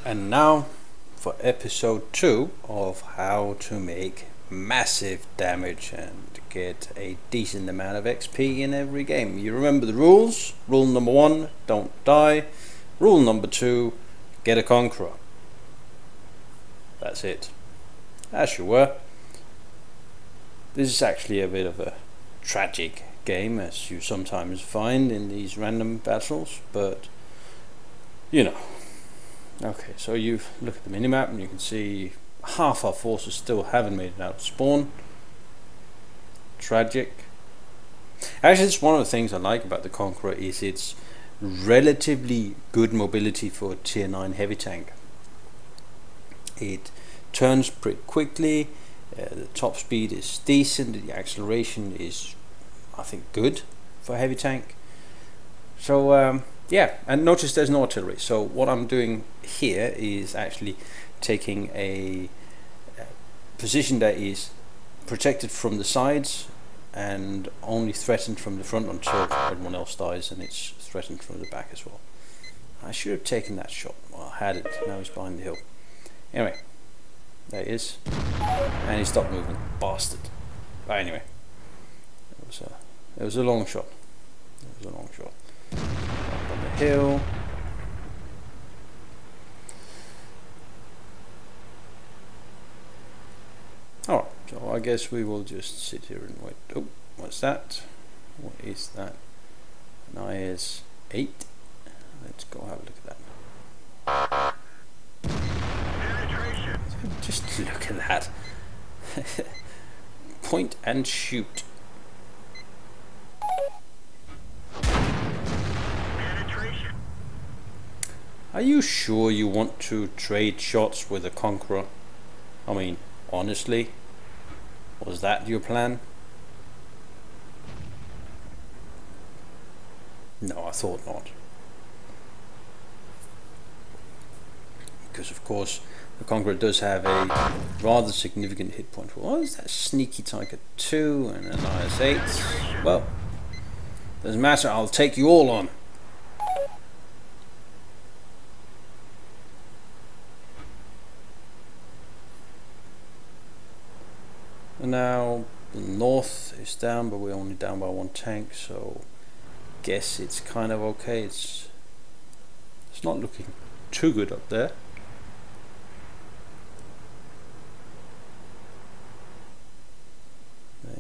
And now for episode 2 of how to make massive damage and get a decent amount of XP in every game. You remember the rules? Rule number 1, don't die. Rule number 2, get a conqueror. That's it. As you were. This is actually a bit of a tragic game, as you sometimes find in these random battles, but you know. Okay, so you look at the minimap and you can see half our forces still haven't made it out of spawn. Tragic. Actually, it's one of the things I like about the Conqueror is its relatively good mobility for a tier 9 heavy tank. It turns pretty quickly, the top speed is decent, the acceleration is, I think, good for a heavy tank. So yeah, and notice there's no artillery. So what I'm doing here is actually taking a position that is protected from the sides and only threatened from the front until everyone else dies, and it's threatened from the back as well. I should have taken that shot. Well, I had it. Now he's behind the hill. Anyway, there he is, and he stopped moving. Bastard. But anyway, it was a long shot. It was a long shot. Up on the hill. Alright, so I guess we will just sit here and wait. Oh, what's that? What is that? An IS-8. Let's go have a look at that. Just look at that. Point and shoot. Are you sure you want to trade shots with a Conqueror? I mean, honestly, was that your plan? No, I thought not. Because of course the Conqueror does have a rather significant hit point. What is that sneaky Tiger 2 and an IS-8? Well, doesn't matter, I'll take you all on. And now the north is down, but we're only down by 1 tank, so guess it's kind of okay. It's not looking too good up there.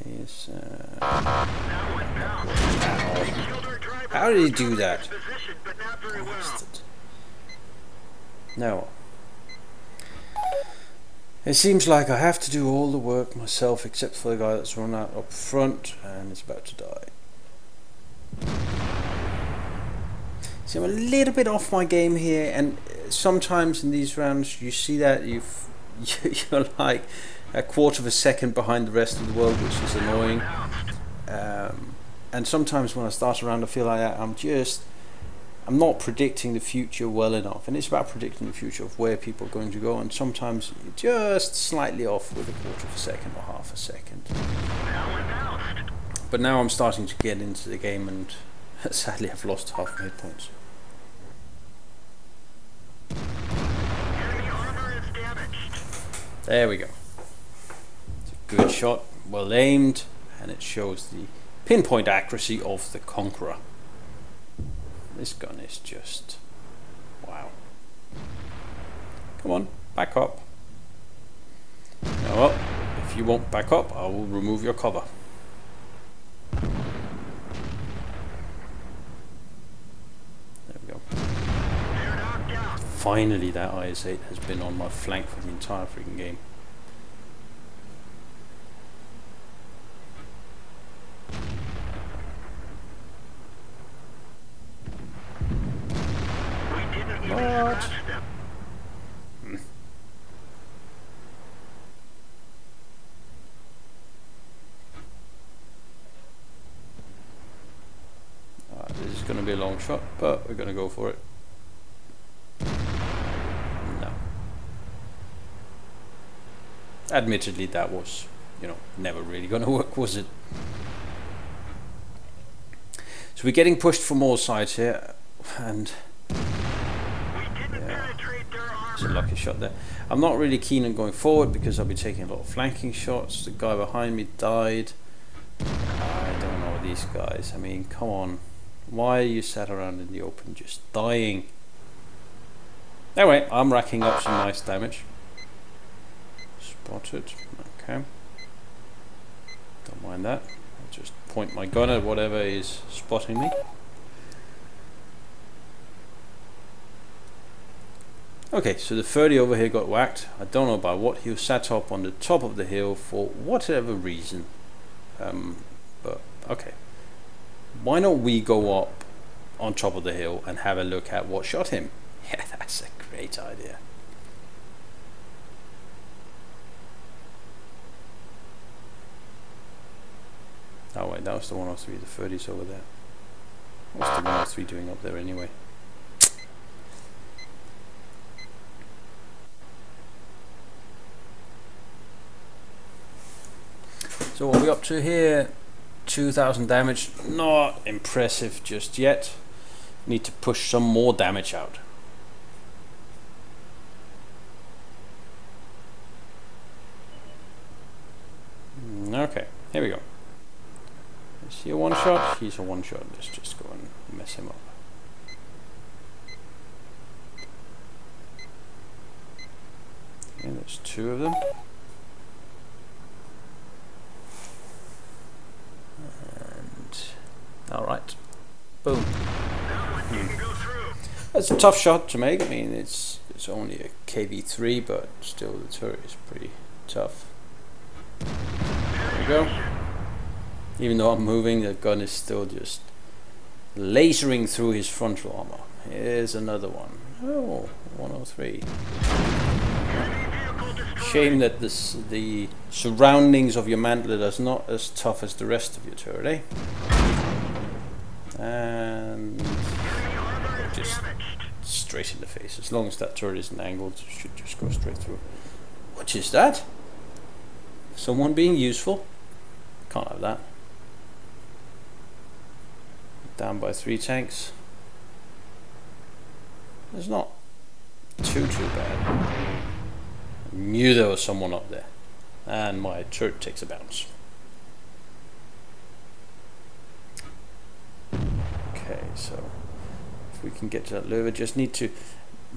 There's how did he do that? No. It seems like I have to do all the work myself, except for the guy that's run out up front and is about to die. See, I'm a little bit off my game here, and sometimes in these rounds you see that you're like a quarter of a second behind the rest of the world, which is annoying. And sometimes when I start a round I feel like I'm not predicting the future well enough, and it's about predicting the future of where people are going to go, and sometimes you're just slightly off with a quarter of a second or half a second. But now I'm starting to get into the game, and sadly I've lost half my hit points. There we go. It's a good shot, well aimed, and it shows the pinpoint accuracy of the Conqueror. This gun is just wow. Come on, back up. Now, well, if you won't back up, I will remove your cover. There we go. Finally, that IS-8 has been on my flank for the entire freaking game. What? This is going to be a long shot, but we're going to go for it. No. Admittedly, that was, never really going to work, was it? So we're getting pushed from all sides here, and It's a lucky shot there. I'm not really keen on going forward because I'll be taking a lot of flanking shots. The guy behind me died. I don't know these guys. I mean, come on. Why are you sat around in the open just dying? Anyway, I'm racking up some nice damage. Spotted. Okay. Don't mind that. I'll just point my gun at whatever is spotting me. Okay, so the 30 over here got whacked. I don't know about what. He was sat up on the top of the hill for whatever reason. But okay. Why don't we go up on top of the hill and have a look at what shot him? Yeah, that's a great idea. Oh wait, that was the 103, the 30's over there. What's the 103 doing up there anyway? So what are we up to here? 2000 damage, not impressive just yet. Need to push some more damage out. Okay, here we go. Is he a one shot? He's a one shot. Let's just go and mess him up. Okay, there's two of them. Alright. Boom. That's a tough shot to make. I mean, it's only a KV3, but still the turret is pretty tough. There we go. Even though I'm moving, the gun is still just lasering through his frontal armor. Here's another one. Oh, 103. Shame that the surroundings of your mantlet is not as tough as the rest of your turret, eh? And just straight in the face. As long as that turret isn't angled, it should just go straight through. What is that? Someone being useful? Can't have that. Down by 3 tanks. It's not too bad. I knew there was someone up there. And my turret takes a bounce. Okay, so if we can get to that lever, just need to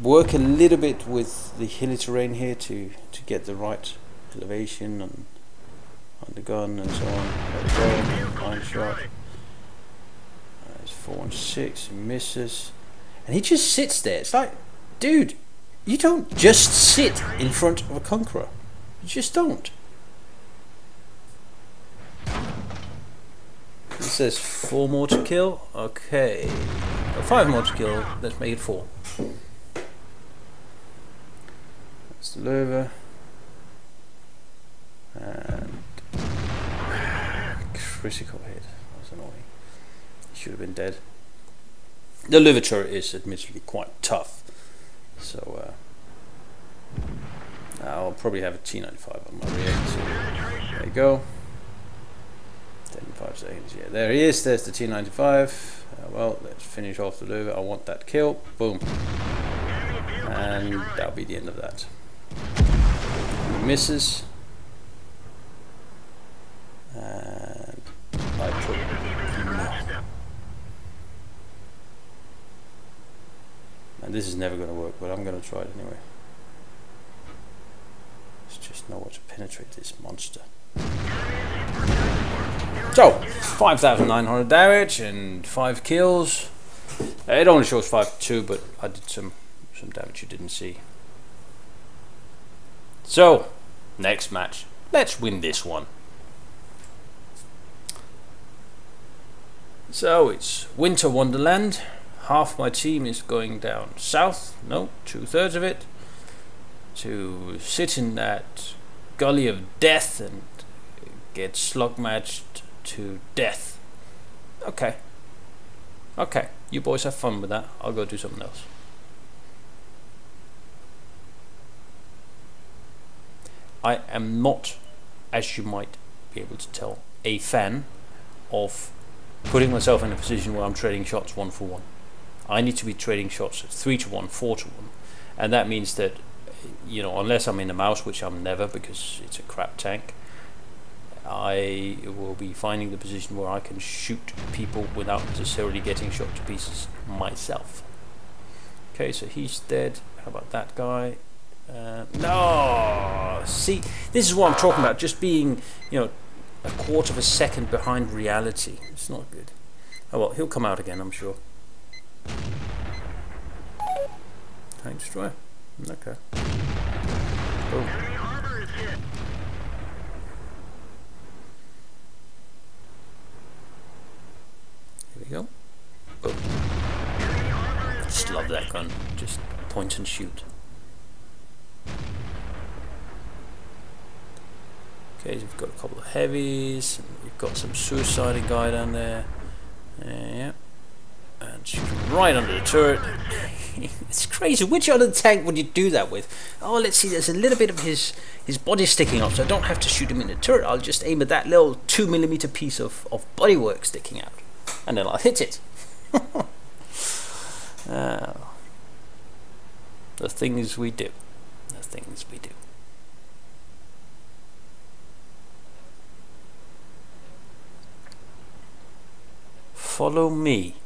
work a little bit with the hilly terrain here to get the right elevation on the gun and so on. There we go, line shot. It's 416, he misses. And he just sits there. It's like, dude, you don't just sit in front of a Conqueror. You just don't. It says 4 more to kill. Okay. 5 more to kill. Let's make it 4. That's the lever. And critical hit. That's annoying. He should have been dead. The lever turret is admittedly quite tough. So I'll probably have a T95 on my rear. So there you go. 5 seconds, yeah, there he is, there's the T95. Well, let's finish off the lever. I want that kill, boom. And that'll be the end of that. He misses. And I put and this is never going to work, but I'm going to try it anyway. Let's just know how to penetrate this monster. So, 5,900 damage and 5 kills. It only shows 5-2, but I did some damage you didn't see. So, next match. Let's win this one. So, it's Winter Wonderland. Half my team is going down south. No, 2/3 of it. To sit in that gully of death and get slug matched to death. Okay. Okay, you boys have fun with that. I'll go do something else. I am not, as you might be able to tell, a fan of putting myself in a position where I'm trading shots 1 for 1. I need to be trading shots 3 to 1, 4 to 1. And that means that you know, unless I'm in the mouse, which I'm never because it's a crap tank, I will be finding the position where I can shoot people without necessarily getting shot to pieces myself. Okay, so he's dead. How about that guy? No! See, this is what I'm talking about, just being, you know, a quarter of a second behind reality. It's not good. Oh well, he'll come out again, I'm sure. Tank destroyer. Okay. Boom. Here we go. Boom. Just love that gun. Just point and shoot. Okay, so we've got a couple of heavies, and we've got some suiciding guy down there. Yeah. And shoot him right under the turret. It's crazy. Which other tank would you do that with? Oh, let's see, there's a little bit of his body sticking up, so I don't have to shoot him in the turret. I'll just aim at that little 2mm piece of bodywork sticking out. And then I'll hit it. The things we do. The things we do. Follow me.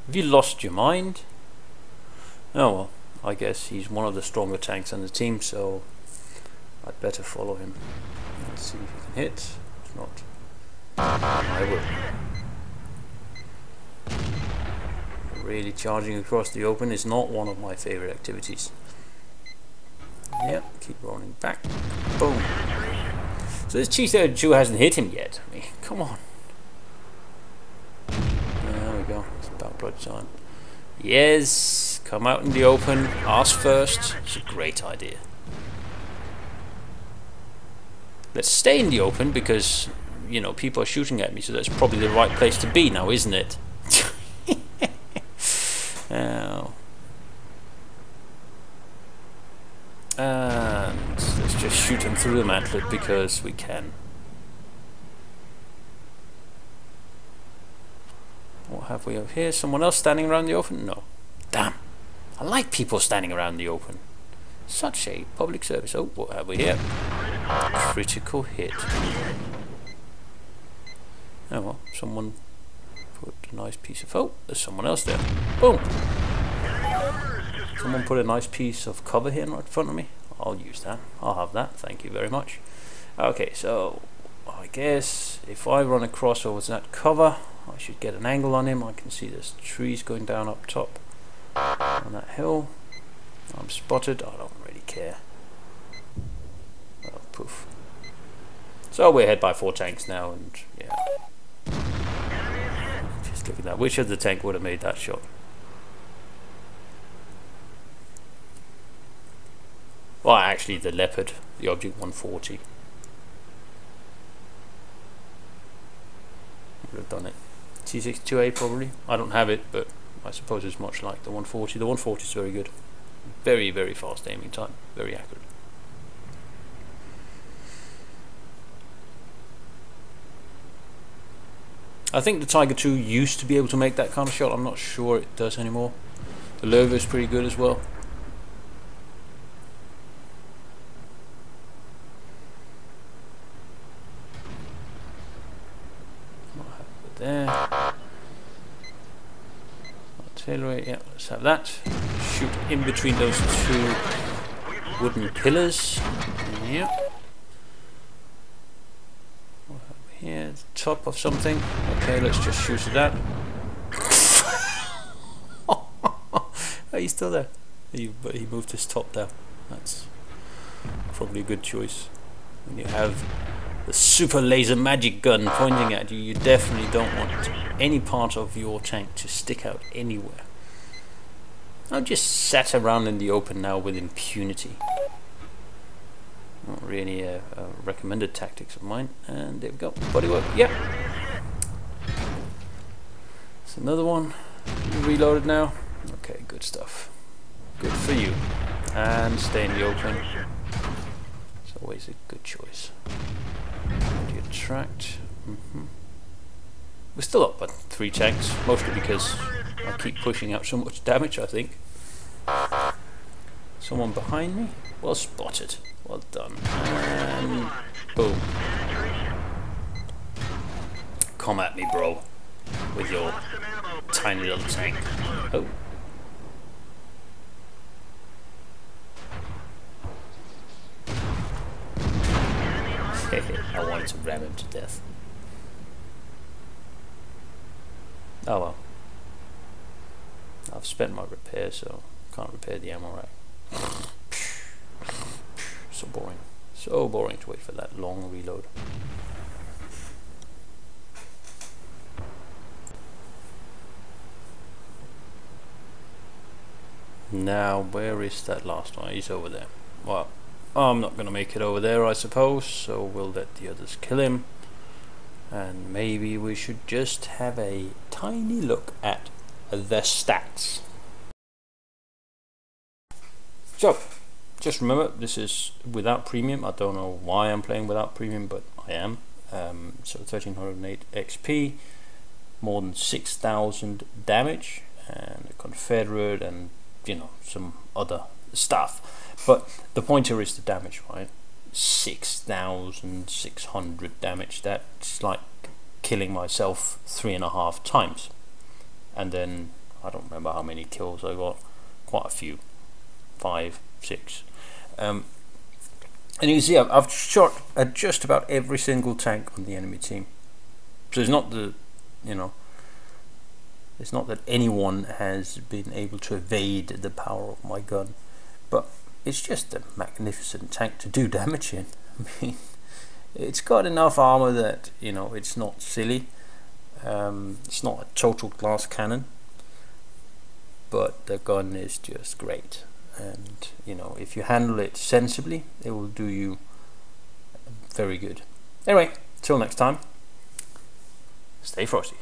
Have you lost your mind? Oh well, I guess he's one of the stronger tanks on the team, so I'd better follow him. Let's see if he can hit. If not, I will. Really charging across the open is not one of my favorite activities. Yep, keep rolling back. Boom. So this T-32 hasn't hit him yet. I mean, come on. There we go. It's about blood time. Yes, come out in the open. Ask first. It's a great idea. Let's stay in the open because, you know, people are shooting at me, so that's probably the right place to be now, isn't it? Now, and let's just shoot him through the mantlet because we can. What have we over here? Someone else standing around the open? No. Damn. I like people standing around the open. Such a public service. Oh, what have we here? Critical hit. Oh well, someone put a nice piece of... Oh, there's someone else there. Boom. Someone put a nice piece of cover here right in front of me. I'll use that. I'll have that. Thank you very much. Okay, so I guess if I run across over that cover, I should get an angle on him. I can see there's trees going down up top on that hill. I'm spotted. I don't really care. Oh, poof. So we're ahead by 4 tanks now, and yeah. Just look at that. Which of the tank would have made that shot? Well, actually, the Leopard, the Object 140. Would have done it. T62A probably. I don't have it, but I suppose it's much like the 140. The 140 is very good. Very, very fast aiming time. Very accurate. I think the Tiger II used to be able to make that kind of shot. I'm not sure it does anymore. The Lover is pretty good as well. There. Artillery, yeah, let's have that. Shoot in between those 2 wooden pillars. Yep. What have we here? The top of something. Okay, let's just shoot at that. Are you still there? But he moved his top down. That's probably a good choice. When you have the super laser magic gun pointing at you, you definitely don't want any part of your tank to stick out anywhere. I've just sat around in the open now with impunity. Not really a recommended tactics of mine. And there we go. Bodywork. Yep. It's another one. Reloaded now. Okay, good stuff. Good for you. And stay in the open. It's always a good choice. Attract. We're still up by 3 tanks, mostly because I keep pushing out so much damage, I think. Someone behind me? Well spotted. Well done. And boom. Come at me, bro. With your tiny little tank. Oh. I wanted to ram him to death. Oh well. I've spent my repair, so can't repair the ammo rack. So boring. So boring to wait for that long reload. Now, where is that last one? He's over there. Well, I'm not going to make it over there, I suppose, so we'll let the others kill him. And maybe we should just have a tiny look at the stats. So, just remember, this is without premium. I don't know why I'm playing without premium, but I am. So 1308 XP, more than 6,000 damage, and a Confederate, and you know, some other stuff. But the point here is the damage, right? 6,600 damage. That's like killing myself 3.5 times. And then I don't remember how many kills I got. Quite a few, 5, 6. And you can see I've shot at just about every single tank on the enemy team. So it's not the, you know, it's not that anyone has been able to evade the power of my gun, but it's just a magnificent tank to do damage in. I mean, it's got enough armor that, you know, it's not silly. It's not a total glass cannon, but the gun is just great. And, you know, if you handle it sensibly, it will do you very good. Anyway, till next time, stay frosty.